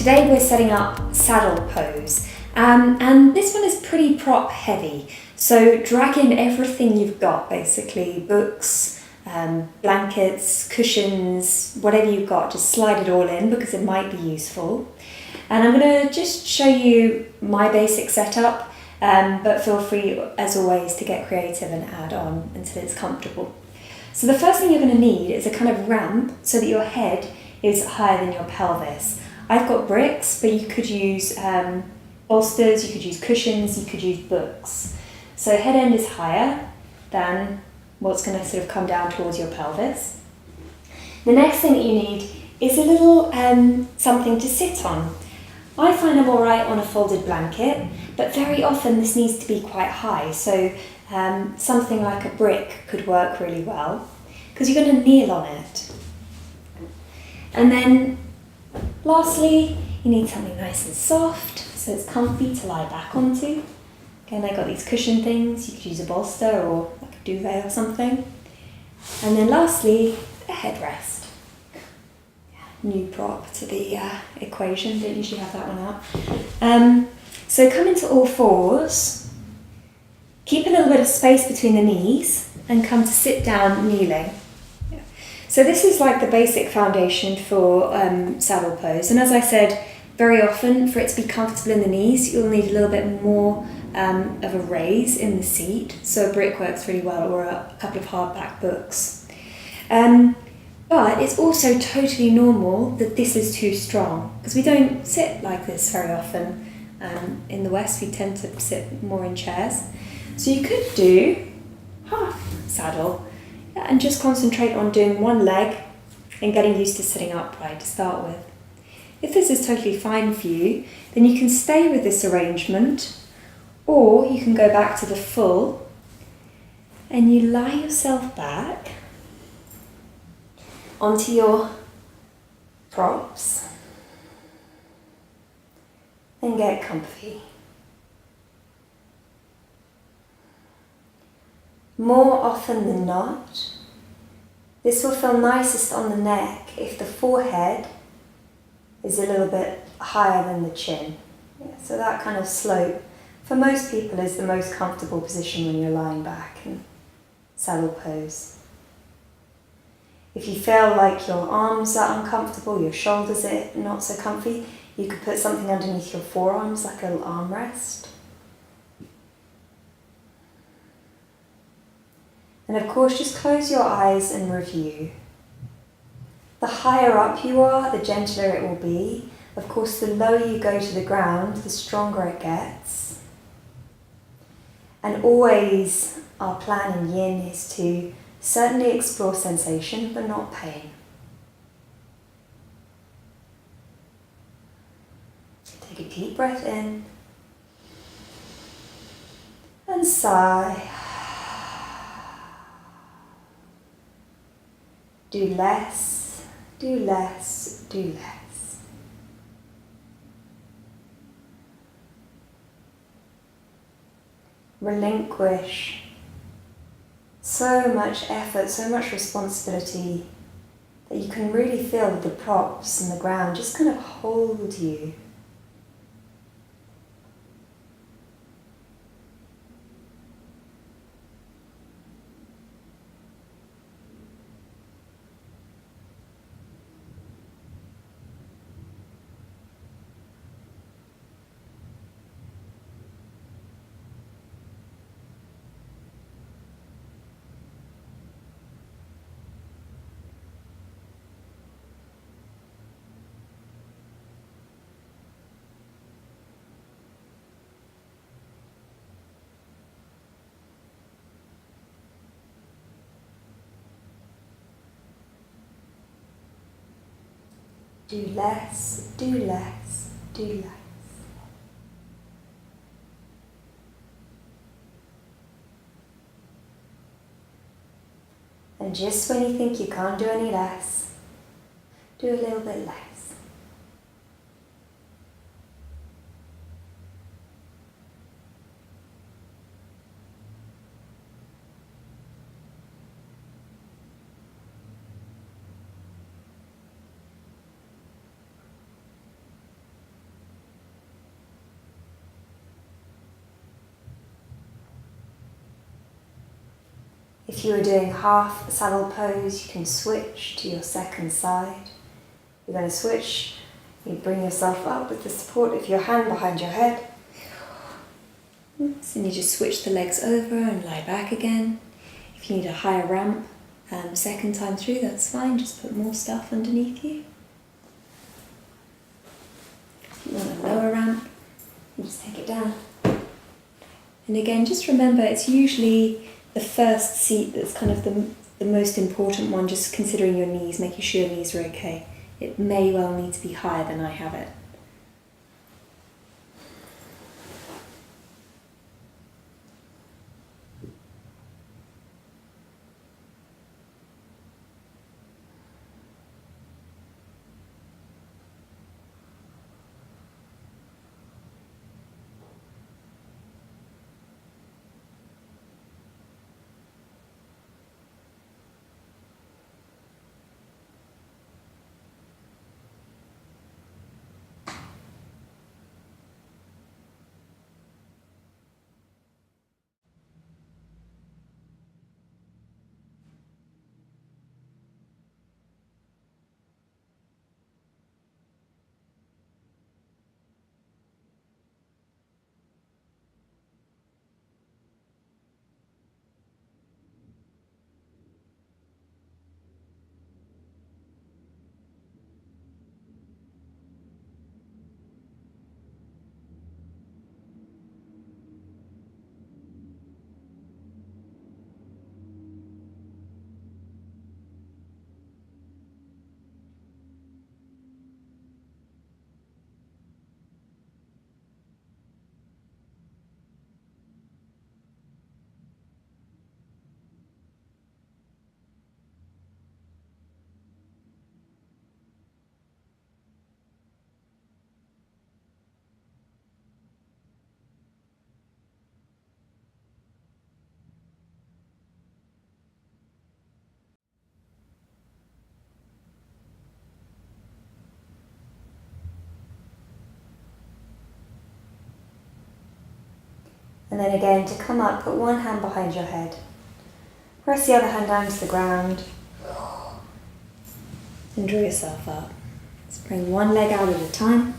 Today we're setting up saddle pose, and this one is pretty prop heavy. So drag in everything you've got, basically, books, blankets, cushions, whatever you've got, just slide it all in because it might be useful. And I'm going to just show you my basic setup, but feel free, as always, to get creative and add on until it's comfortable. So the first thing you're going to need is a kind of ramp so that your head is higher than your pelvis. I've got bricks, but you could use bolsters, you could use cushions, you could use books. So head end is higher than what's going to sort of come down towards your pelvis. The next thing that you need is a little something to sit on. I find I'm alright on a folded blanket, but very often this needs to be quite high, so something like a brick could work really well, because you're going to kneel on it. And then lastly, you need something nice and soft, so it's comfy to lie back onto. Again, I got these cushion things, you could use a bolster or like a duvet or something. And then lastly, a headrest. New prop to the equation, don't usually have that one out. So come into all fours, keep a little bit of space between the knees and come to sit down kneeling. So this is like the basic foundation for saddle pose, and as I said, very often for it to be comfortable in the knees you'll need a little bit more of a raise in the seat, so a brick works really well, or a couple of hardback books. But it's also totally normal that this is too strong, because we don't sit like this very often. In the West we tend to sit more in chairs. So you could do half saddle and just concentrate on doing one leg and getting used to sitting upright to start with. If this is totally fine for you, then you can stay with this arrangement, or you can go back to the full and you lie yourself back onto your props and get comfy. More often than not, this will feel nicest on the neck if the forehead is a little bit higher than the chin. Yeah, so that kind of slope, for most people, is the most comfortable position when you're lying back in saddle pose. If you feel like your arms are uncomfortable, your shoulders are not so comfy, you could put something underneath your forearms, like a little armrest. And of course, just close your eyes and review. The higher up you are, the gentler it will be. Of course, the lower you go to the ground, the stronger it gets. And always, our plan in yin is to certainly explore sensation, but not pain. Take a deep breath in and sigh. Do less, do less, do less. Relinquish so much effort, so much responsibility that you can really feel that the props and the ground just kind of hold you. Do less, do less, do less. And just when you think you can't do any less, do a little bit less. If you were doing half the saddle pose, you can switch to your second side. You're going to switch, you bring yourself up with the support of your hand behind your head. Oops, and you just switch the legs over and lie back again. If you need a higher ramp, second time through, that's fine, just put more stuff underneath you. If you want a lower ramp, you just take it down. And again, just remember, it's usually the first seat that's kind of the most important one, just considering your knees, making sure your knees are okay. It may well need to be higher than I have it. And then again, to come up, put one hand behind your head. Press the other hand down to the ground. And draw yourself up. Let's bring one leg out at a time.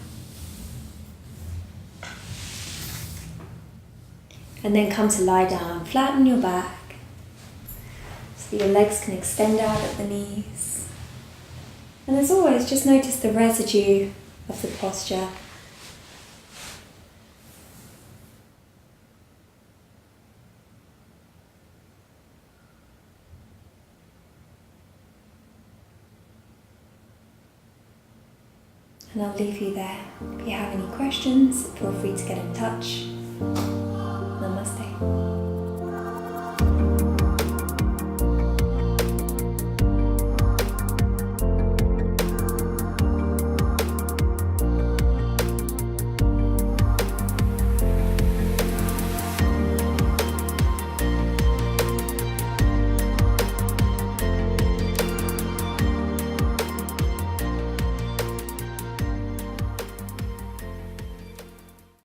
And then come to lie down, flatten your back. So your legs can extend out at the knees. And as always, just notice the residue of the posture. And I'll leave you there. If you have any questions, feel free to get in touch.